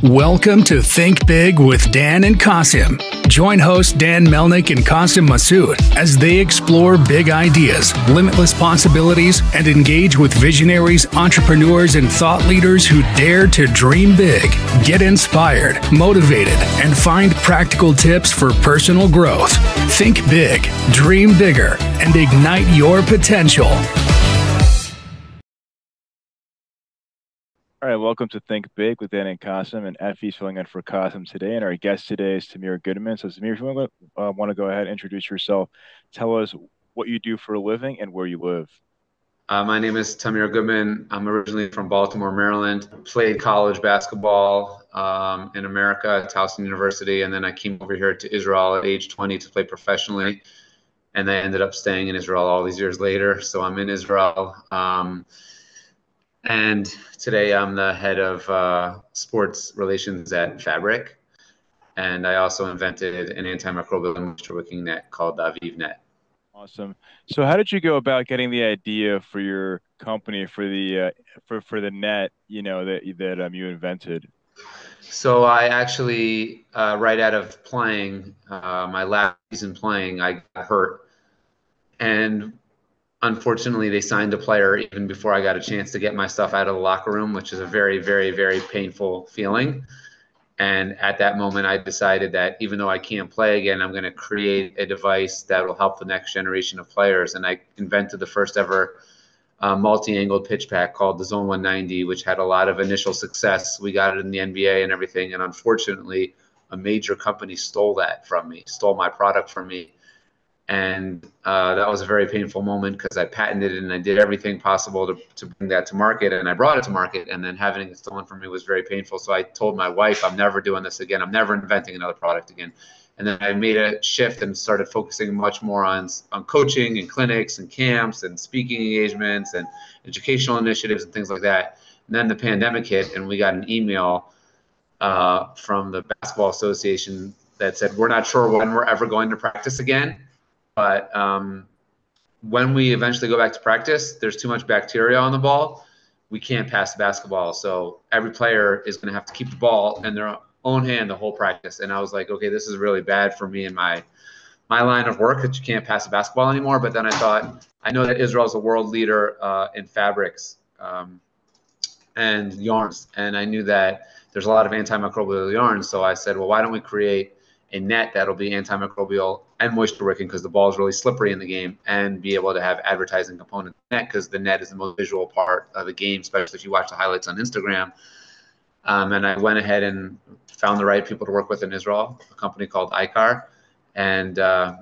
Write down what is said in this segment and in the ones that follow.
Welcome to Think Big with Dan and Qasim. Join hosts Dan Melnick and Qasim Masood as they explore big ideas, limitless possibilities, and engage with visionaries, entrepreneurs, and thought leaders who dare to dream big, get inspired, motivated, and find practical tips for personal growth. Think big, dream bigger, and ignite your potential. All right, welcome to Think Big with Dan and Qasim, and Effie's filling in for Qasim today. And our guest today is Tamir Goodman. So, Tamir, if you want to go ahead and introduce yourself, tell us what you do for a living and where you live. My name is Tamir Goodman. I'm originally from Baltimore, Maryland. Played college basketball in America at Towson University, and then I came over here to Israel at age 20 to play professionally. And I ended up staying in Israel all these years later. So I'm in Israel. And today I'm the head of sports relations at Fabric. And I also invented an antimicrobial moisture wicking net called Aviv Net. Awesome. So how did you go about getting the idea for your company for the net, that you invented? So I actually, right out of playing, my last season playing, I got hurt. And unfortunately, they signed a player even before I got a chance to get my stuff out of the locker room, which is a very, very, very painful feeling. And at that moment, I decided that even though I can't play again, I'm going to create a device that will help the next generation of players. And I invented the first ever multi-angled pitch pack called the Zone 190, which had a lot of initial success. We got it in the NBA and everything. And unfortunately, a major company stole my product from me. And that was a very painful moment because I patented it and I did everything possible to bring that to market, and I brought it to market, and then having it stolen from me was very painful. So I told my wife, I'm never doing this again. I'm never inventing another product again. And then I made a shift and started focusing much more on coaching and clinics and camps and speaking engagements and educational initiatives and things like that. And then the pandemic hit, and we got an email from the Basketball Association that said, we're not sure when we're ever going to practice again. But when we eventually go back to practice, there's too much bacteria on the ball. We can't pass the basketball. So every player is going to have to keep the ball in their own hand the whole practice. And I was like, okay, this is really bad for me and my line of work that you can't pass the basketball anymore. But then I thought, I know that Israel is a world leader in fabrics and yarns. And I knew that there's a lot of antimicrobial yarns. So I said, well, why don't we create a net that'll be antimicrobial and moisture wicking, because the ball is really slippery in the game, and be able to have advertising component in the net, because the net is the most visual part of the game, especially if you watch the highlights on Instagram. And I went ahead and found the right people to work with in Israel, a company called ICAR, and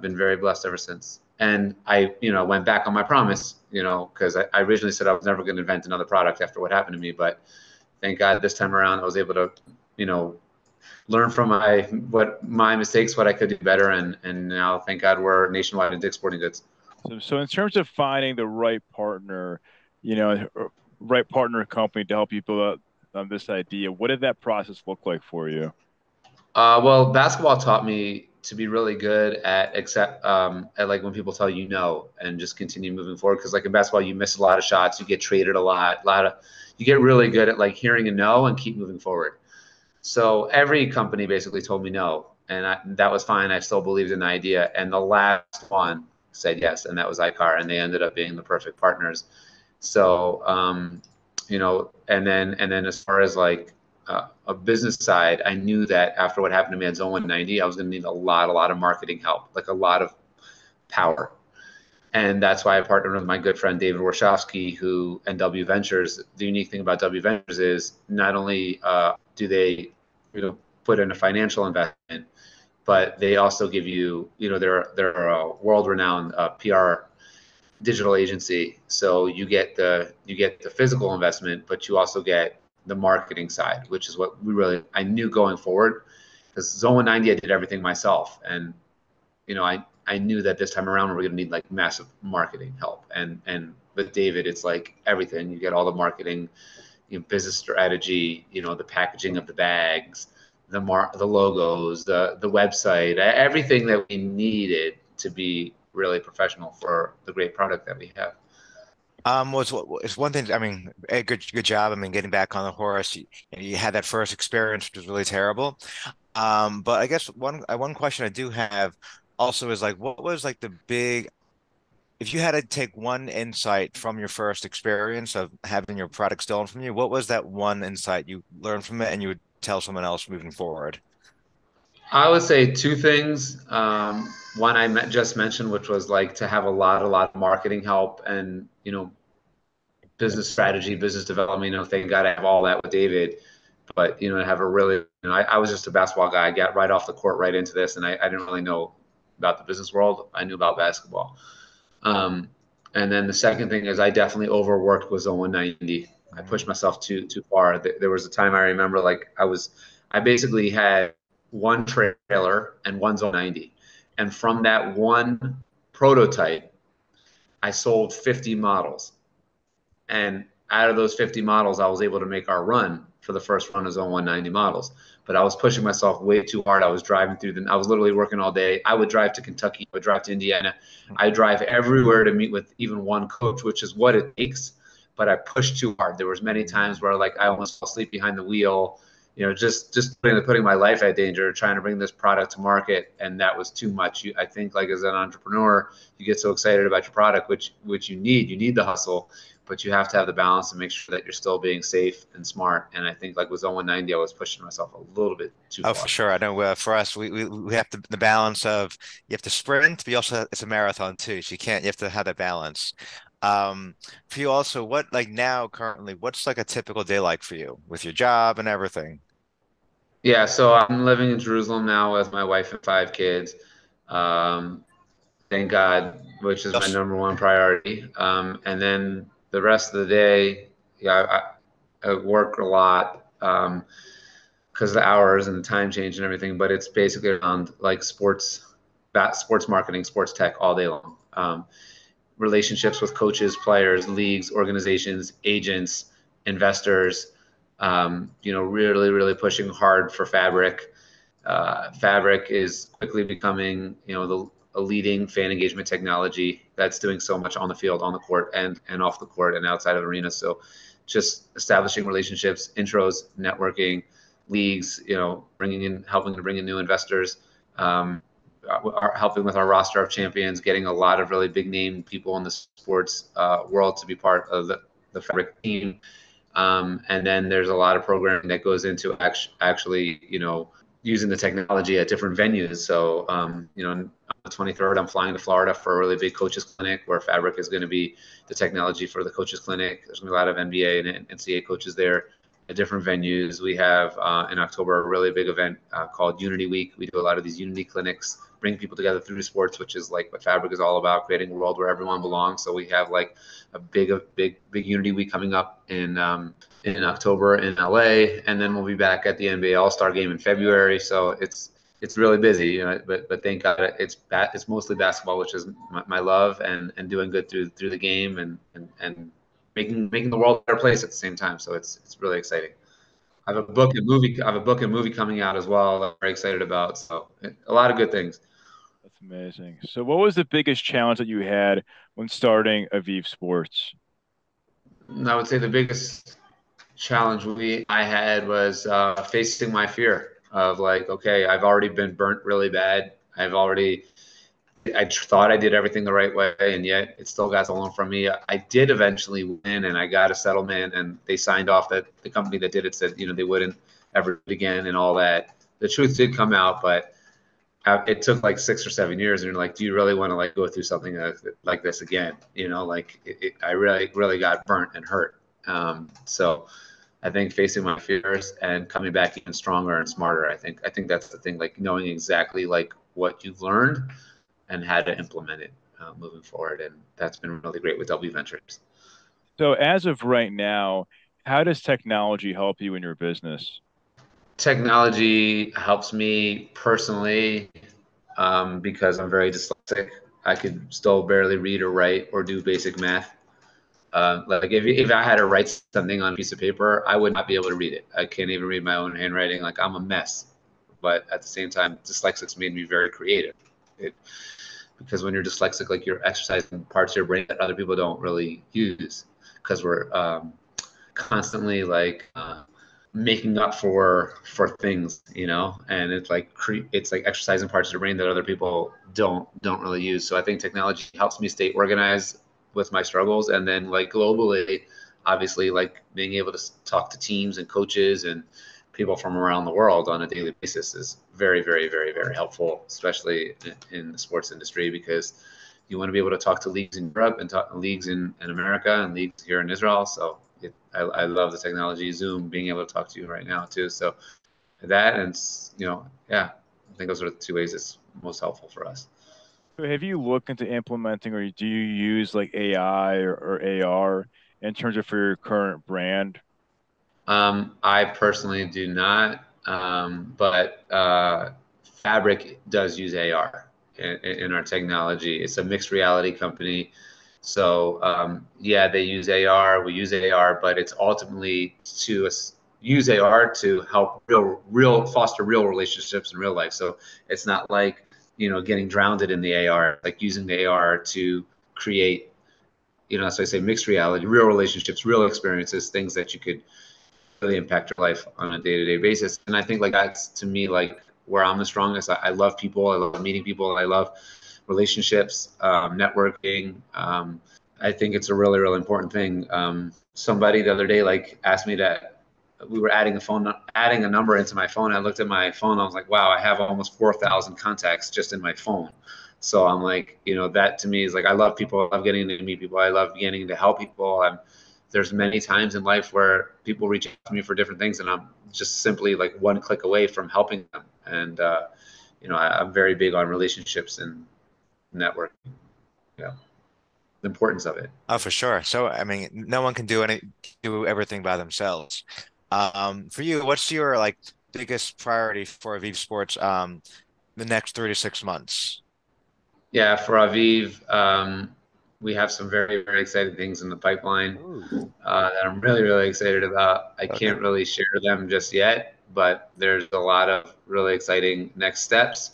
been very blessed ever since. And I, went back on my promise, because I originally said I was never going to invent another product after what happened to me. But thank God this time around I was able to, learn from my mistakes, what I could do better, and now thank God we're nationwide in Dick's Sporting Goods. So in terms of finding the right partner, right partner company to help you build up this idea, what did that process look like for you? Well, basketball taught me to be really good at like when people tell you no, and just continue moving forward. Because like in basketball, you miss a lot of shots, you get traded a lot, you get really good at like hearing a no and keep moving forward. So every company basically told me no, and that was fine. I still believed in the idea. And the last one said yes, and that was ICAR, and they ended up being the perfect partners. So, and then as far as like a business side, I knew that after what happened to me at Zone 190, I was going to need a lot of marketing help, like a lot of power. And that's why I partnered with my good friend David Warshawski, who and W Ventures. The unique thing about W Ventures is not only do they, put in a financial investment, but they also give you, they're a world-renowned PR digital agency. So you get the physical investment, but you also get the marketing side, which is what I knew going forward. Because Zone 190, I did everything myself, and I knew that this time around we're going to need like massive marketing help. And with David, it's like everything. You get all the marketing, business strategy, the packaging of the bags, the logos, the website, everything that we needed to be really professional for the great product that we have. It's one thing. I mean, a good job. I mean, getting back on the horse. You had that first experience, which was really terrible. But I guess one question I do have also is like, what was like the big, if you had to take one insight from your first experience of having your product stolen from you, what was that one insight you learned from it and you would tell someone else moving forward? I would say two things. One just mentioned, which was like to have a lot of marketing help and, business strategy, business development. Thank God I have all that with David. But, to have a really, I was just a basketball guy. I got right off the court right into this, and I didn't really know about the business world. I knew about basketball. Um, and then the second thing is I definitely overworked with Zone 190. I pushed myself too far. There was a time I remember like I basically had one trailer and one Zone 90, and from that one prototype, I sold 50 models. And out of those 50 models, I was able to make our run for the first run of Zone 190 models. But I was pushing myself way too hard. I was driving I was literally working all day. I would drive to Kentucky, I would drive to Indiana. I drive everywhere to meet with even one coach, which is what it takes. But I pushed too hard. There was many times where like I almost fell asleep behind the wheel, just putting my life at danger, trying to bring this product to market. And that was too much. I think like as an entrepreneur, you get so excited about your product, which you need the hustle, but you have to have the balance and make sure that you're still being safe and smart. And I think like with Zone 190, I was pushing myself a little bit too Oh, for far. sure. I know for us, we have the balance of you have to sprint, but you also it's a marathon too. So you have to have that balance. For you also, what like now currently, what's like a typical day like for you with your job and everything? Yeah, so I'm living in Jerusalem now with my wife and 5 kids. Um, thank God, which is my Yes. number one priority. And then the rest of the day, yeah, I work a lot because of the hours and the time change and everything. But it's basically around like sports marketing, sports tech all day long. Relationships with coaches, players, leagues, organizations, agents, investors. Really, really pushing hard for Fabric. Fabric is quickly becoming, a leading fan engagement technology that's doing so much on the field, on the court, and off the court and outside of the arena. So, just establishing relationships, intros, networking, leagues, helping to bring in new investors, helping with our roster of champions, getting a lot of really big name people in the sports world to be part of the Fabric team. And then there's a lot of programming that goes into actually, using the technology at different venues. So, on the 23rd, I'm flying to Florida for a really big coaches clinic where Fabric is going to be the technology for the coaches clinic. There's going to be a lot of NBA and NCAA coaches there at different venues. We have in October a really big event called Unity Week. We do a lot of these Unity clinics, bring people together through sports, which is like what Fabric is all about, creating a world where everyone belongs. So we have like a big Unity Week coming up in October in LA, and then we'll be back at the NBA All-Star Game in February. So it's really busy, but thank God it's mostly basketball, which is my love, and doing good through the game and making the world a better place at the same time. So it's really exciting. I have a book and movie coming out as well that I'm very excited about. So a lot of good things. That's amazing. So, what was the biggest challenge that you had when starting Aviv Sports? I would say the biggest challenge I had was facing my fear of like, okay, I've already been burnt really bad. I thought I did everything the right way, and yet it still got stolen from me. I did eventually win, and I got a settlement, and they signed off that the company that did it said, they wouldn't ever do it again and all that. The truth did come out, but it took like 6 or 7 years, and you're like, do you really want to like go through something like this again? I really, really got burnt and hurt. So I think facing my fears and coming back even stronger and smarter. I think that's the thing, like knowing exactly like what you've learned and how to implement it moving forward. And that's been really great with W Ventures. So, as of right now, how does technology help you in your business? Technology helps me personally because I'm very dyslexic. I could still barely read or write or do basic math. Like if I had to write something on a piece of paper, I would not be able to read it. I can't even read my own handwriting. Like I'm a mess. But at the same time, dyslexics made me very creative. It because when you're dyslexic, like you're exercising parts of your brain that other people don't really use, because we're constantly like making up for things, you know, and it's like exercising parts of the brain that other people don't really use. So I think technology helps me stay organized with my struggles, and then like globally, obviously, like being able to talk to teams and coaches and people from around the world on a daily basis is very, very, very, very helpful, especially in the sports industry, because you want to be able to talk to leagues in Europe and talk to leagues in America and leagues here in Israel. So I love the technology, Zoom, being able to talk to you right now too. So that, and you know, yeah, I think those are the two ways it's most helpful for us. So have you looked into implementing, or do you use like AI or AR in terms of for your current brand? I personally do not, but Fabric does use AR in our technology. It's a mixed reality company. So yeah, they use AR. We use AR, but it's ultimately to use AR to help real foster real relationships in real life. So it's not like, you know, getting drowned in the AR, like using the AR to create, you know, so I say mixed reality, real relationships, real experiences, things that you could really impact your life on a day-to-day basis. And I think like that's, to me, like where I'm the strongest. I love people. I love meeting people. I love relationships, networking. I think it's a really, really important thing. Somebody the other day like asked me that we were adding a number into my phone. I looked at my phone. I was like, wow, I have almost 4,000 contacts just in my phone. So I'm like, you know, that to me is like, I love people. I love getting to meet people. I love getting to help people. There's many times in life where people reach out to me for different things, and I'm just simply like one click away from helping them. And you know, I'm very big on relationships and networking. Yeah, the importance of it. Oh, for sure. So, I mean, no one can do everything by themselves. For you, what's your like biggest priority for Aviv Sports the next 3 to 6 months? Yeah, for Aviv, we have some very, very exciting things in the pipeline that I'm really, really excited about. I Okay. can't really share them just yet, but there's a lot of really exciting next steps.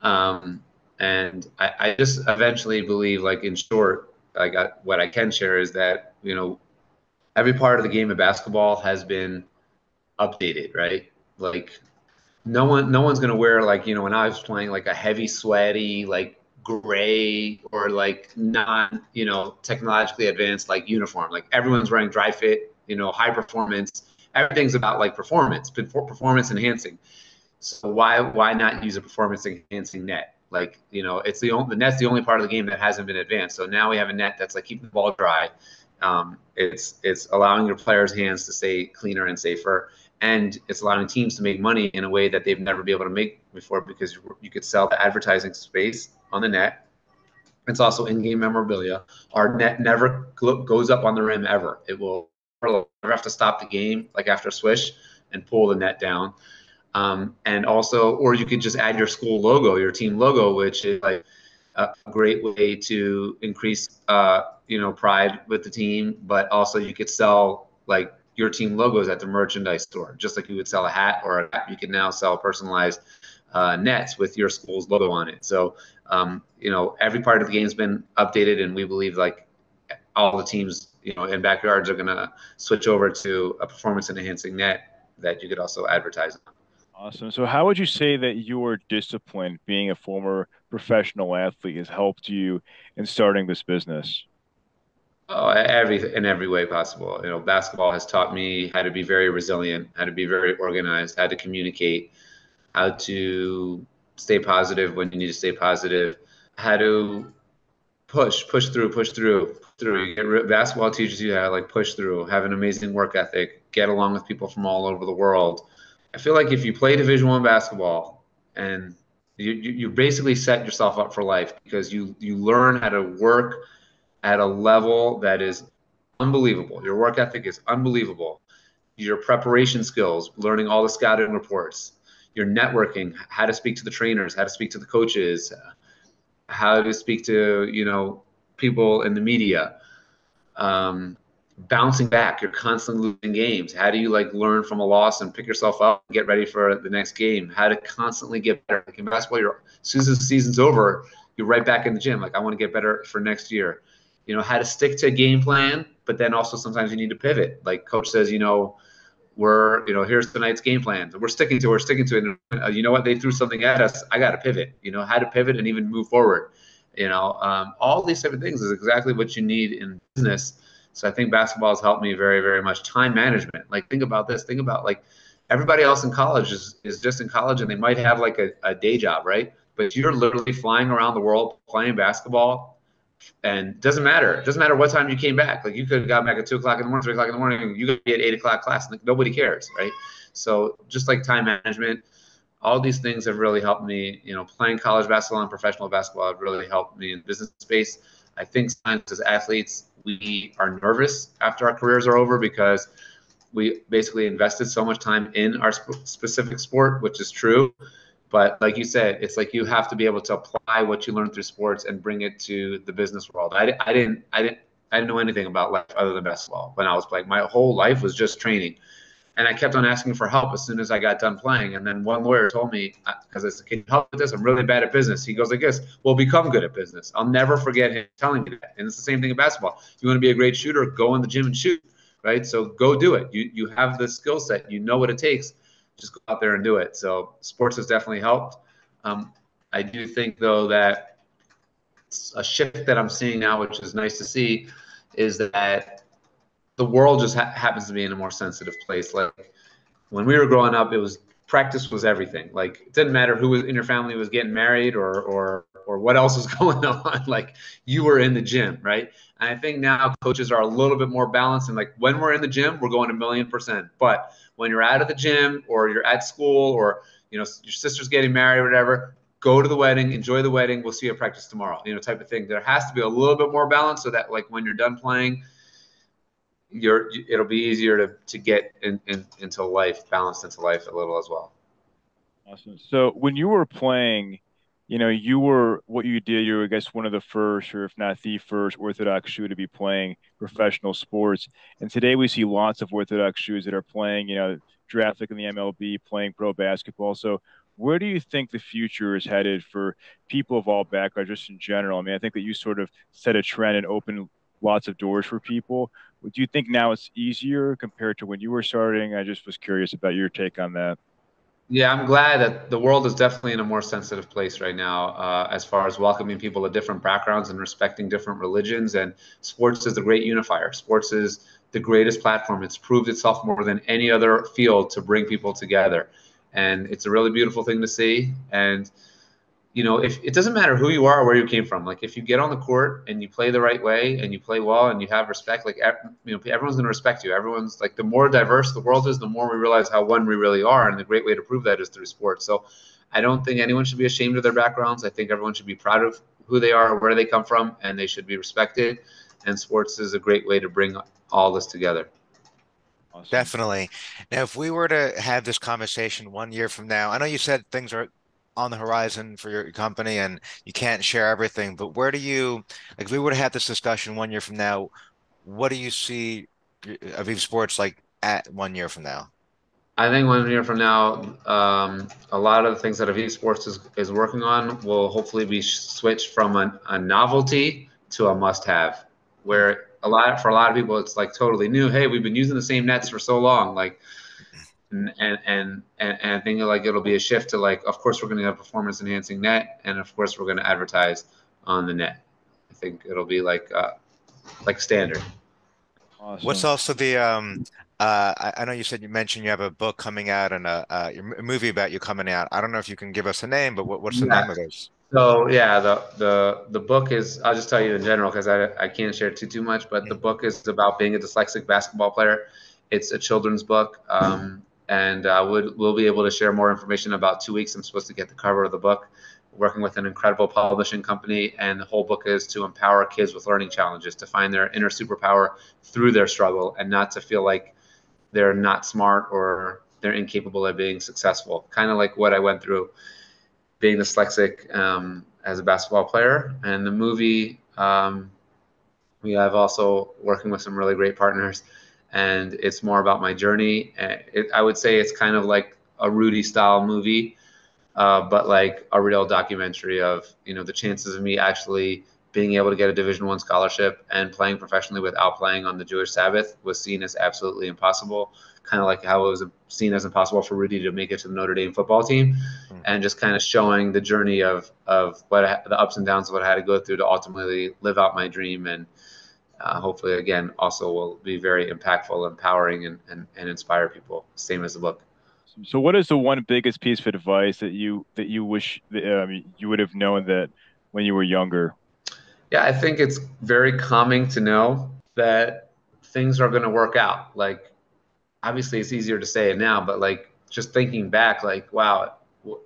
And I just eventually believe, like in short, what I can share is that, you know, every part of the game of basketball has been updated, right? Like no one's gonna wear, like, you know, when I was playing, like a heavy sweaty like gray or like non, you know, technologically advanced like uniform. Like everyone's wearing dry fit, you know, high performance. Everything's about like performance enhancing. So why not use a performance enhancing net? Like, you know, the net's the only part of the game that hasn't been advanced. So now we have a net that's like keeping the ball dry. It's allowing your players' hands to stay cleaner and safer, and it's allowing teams to make money in a way that they've never been able to make before, because you could sell the advertising space on the net. It's also in-game memorabilia. Our net never goes up on the rim ever. It will never have to stop the game, like after a swish, and pull the net down. And also, or you could just add your school logo, your team logo, which is like a great way to increase, you know, pride with the team. But also, you could sell like your team logos at the merchandise store, just like you would sell a hat or a hat. You can now sell personalized nets with your school's logo on it. So, you know, every part of the game's been updated, and we believe like all the teams, you know, in backyards are going to switch over to a performance enhancing net that you could also advertise on. Awesome. So how would you say that your discipline, being a former professional athlete, has helped you in starting this business? Oh, in every way possible. You know, basketball has taught me how to be very resilient, how to be very organized, how to communicate, how to stay positive when you need to stay positive, how to push through. Basketball teaches you how to like push through, have an amazing work ethic, get along with people from all over the world. I feel like if you play Division I basketball, and you basically set yourself up for life, because you learn how to work at a level that is unbelievable. Your work ethic is unbelievable. Your preparation skills, learning all the scouting reports, your networking, how to speak to the trainers, how to speak to the coaches, how to speak to, you know, people in the media. Bouncing back, you're constantly losing games. How do you like learn from a loss and pick yourself up and get ready for the next game? How to constantly get better. Like in basketball, as soon as the season's over, you're right back in the gym. Like, I want to get better for next year. You know, how to stick to a game plan, but then also sometimes you need to pivot. Like coach says, here's tonight's game plan. We're sticking to it. And, you know what? They threw something at us. I got to pivot. You know, how to pivot and even move forward. All these type of things is exactly what you need in business. So I think basketball has helped me very, very much. Time management. Like, think about this. Think about, like, everybody else in college is just in college and they might have like a day job, right? But you're literally flying around the world playing basketball. And it doesn't matter what time you came back. Like, you could have got back at 2 o'clock in the morning, 3 o'clock in the morning. You could be at 8 o'clock class. Like, nobody cares, right? So just like time management, all these things have really helped me. Playing college basketball and professional basketball have really helped me in business space. I think sometimes as athletes, we are nervous after our careers are over because we basically invested so much time in our specific sport, which is true. But like you said, it's like you have to be able to apply what you learned through sports and bring it to the business world. I didn't know anything about life other than basketball when I was playing. My whole life was just training. And I kept on asking for help as soon as I got done playing. And then one lawyer told me, because I said, can you help with this? I'm really bad at business. He goes like this, well, become good at business. I'll never forget him telling me that. And it's the same thing in basketball. You want to be a great shooter, go in the gym and shoot, right? So go do it. You have the skill set. You know what it takes. Just go out there and do it. So sports has definitely helped. I do think, though, that a shift that I'm seeing now, which is nice to see, is that the world just happens to be in a more sensitive place. Like, when we were growing up, practice was everything. Like, it didn't matter who was in your family was getting married or what else was going on. Like, you were in the gym, right? And I think now coaches are a little bit more balanced. And like, when we're in the gym, we're going 1,000,000%. But when you're out of the gym or you're at school or your sister's getting married or whatever, go to the wedding, enjoy the wedding. We'll see you at practice tomorrow. Type of thing. There has to be a little bit more balance so that, like, when you're done playing, it'll be easier to get into life, balanced into life a little as well. Awesome. So when you were playing, you were what you did. You were, I guess, one of the first, or if not the first, Orthodox Jew to be playing professional sports. And today we see lots of Orthodox Jews that are playing, drafted in the MLB, playing pro basketball. So where do you think the future is headed for people of all backgrounds, just in general? I mean, I think that you sort of set a trend and opened lots of doors for people. Do you think now it's easier compared to when you were starting? I just was curious about your take on that. Yeah, I'm glad that the world is definitely in a more sensitive place right now, as far as welcoming people of different backgrounds and respecting different religions. And sports is the great unifier. Sports is the greatest platform. It's proved itself more than any other field to bring people together. And it's a really beautiful thing to see. And if it doesn't matter who you are or where you came from, like, if you get on the court and you play the right way and you play well and you have respect, like, everyone's going to respect you. Everyone's like, the more diverse the world is, the more we realize how one we really are. And the great way to prove that is through sports. So I don't think anyone should be ashamed of their backgrounds. I think everyone should be proud of who they are, where they come from, and they should be respected. And sports is a great way to bring all this together. Awesome. Definitely. Now, if we were to have this conversation 1 year from now, I know you said things are on the horizon for your company and you can't share everything, but where do you, like, if we were to have this discussion 1 year from now, what do you see Aviv Sports like at 1 year from now? I think 1 year from now, a lot of the things that Aviv Sports is working on will hopefully be switched from a novelty to a must-have, where for a lot of people, it's like totally new. Hey, we've been using the same nets for so long, like, and I think, like, it'll be a shift to, like, of course we're going to have performance enhancing net, and of course we're going to advertise on the net. I think it'll be like standard. Awesome. What's also the I know you mentioned you have a book coming out and a movie about you coming out. I don't know if you can give us a name, but what's the name of this? So yeah, the book is, I'll just tell you in general because I can't share too much, but the book is about being a dyslexic basketball player. It's a children's book, and we'll be able to share more information in about 2 weeks. I'm supposed to get the cover of the book, working with an incredible publishing company, and the whole book is to empower kids with learning challenges to find their inner superpower through their struggle and not to feel like they're not smart or they're incapable of being successful. Kind of like what I went through being dyslexic as a basketball player. And the movie, we have also working with some really great partners, and it's more about my journey. I would say it's kind of like a Rudy style movie, but like a real documentary of, the chances of me actually being able to get a Division I scholarship and playing professionally without playing on the Jewish Sabbath was seen as absolutely impossible. Kind of like how it was seen as impossible for Rudy to make it to the Notre Dame football team, and just kind of showing the journey of the ups and downs of what I had to go through to ultimately live out my dream. And hopefully, again, also will be very impactful, empowering, and inspire people, same as the book. So what is the one biggest piece of advice that you wish that, you would have known that when you were younger? Yeah, I think it's very calming to know that things are going to work out. Like, obviously, it's easier to say it now, but like just thinking back, like, wow,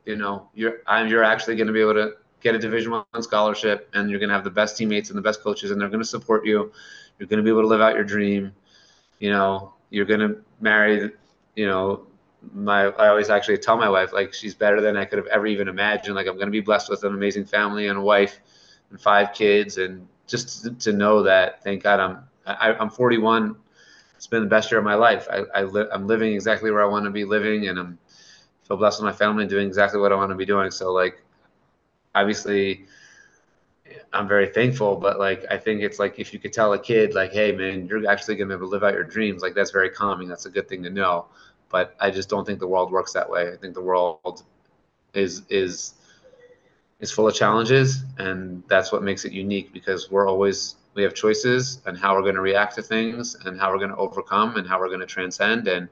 you're actually going to be able to get a Division I scholarship, and you're going to have the best teammates and the best coaches, and they're going to support you. You're going to be able to live out your dream. You're going to marry. I always actually tell my wife, like, she's better than I could have ever even imagined. Like, I'm going to be blessed with an amazing family and a wife and 5 kids, and just to know that, thank God, I'm 41. It's been the best year of my life. I'm living exactly where I want to be living, and I'm feel blessed with my family and doing exactly what I want to be doing. So, like, obviously, I'm very thankful, but like, I think it's like, if you could tell a kid, like, hey man, you're actually going to be able to live out your dreams, like, that's very calming. That's a good thing to know. But I just don't think the world works that way. I think the world is is is full of challenges, and that's what makes it unique, because we have choices and how we're going to react to things and how we're going to overcome and how we're going to transcend. And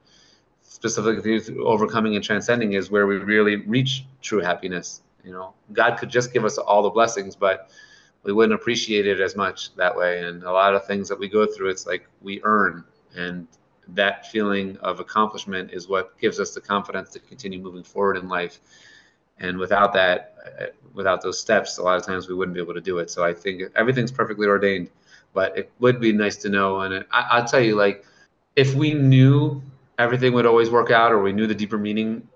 specifically through overcoming and transcending is where we really reach true happiness. God could just give us all the blessings, but we wouldn't appreciate it as much that way. And a lot of things that we go through, it's like we earn, and that feeling of accomplishment is what gives us the confidence to continue moving forward in life. And without that, without those steps, a lot of times we wouldn't be able to do it. So I think everything's perfectly ordained, but it would be nice to know. And I'll tell you, like, if we knew everything would always work out, or we knew the deeper meaning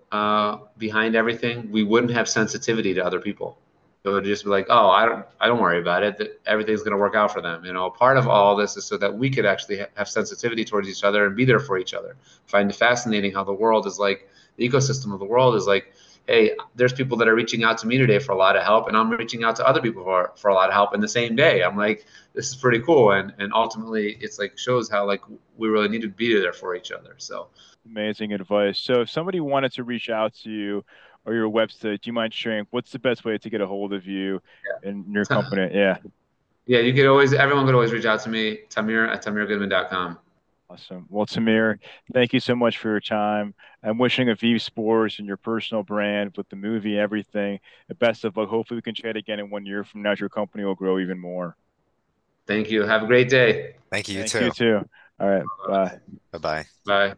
behind everything, we wouldn't have sensitivity to other people. It would just be like, oh, I don't worry about it. That everything's going to work out for them. Part of all this is so that we could actually have sensitivity towards each other and be there for each other. I find it fascinating how the world is like, the ecosystem of the world is like, hey, there's people that are reaching out to me today for a lot of help, and I'm reaching out to other people for a lot of help in the same day. I'm like, this is pretty cool. And ultimately, it's like, shows how, like, we really need to be there for each other. So Amazing advice. So if somebody wanted to reach out to you or your website, do you mind sharing what's the best way to get a hold of you and your yeah. company? Yeah. Yeah, everyone could always reach out to me, Tamir at tamirgoodman.com. Awesome. Well, Tamir, thank you so much for your time. I'm wishing Aviv Sports and your personal brand with the movie, everything, the best of luck. Hopefully we can chat again in 1 year from now. Your company will grow even more. Thank you. Have a great day. Thank you, you Thank you too. too. All right. Bye. Bye bye. Bye.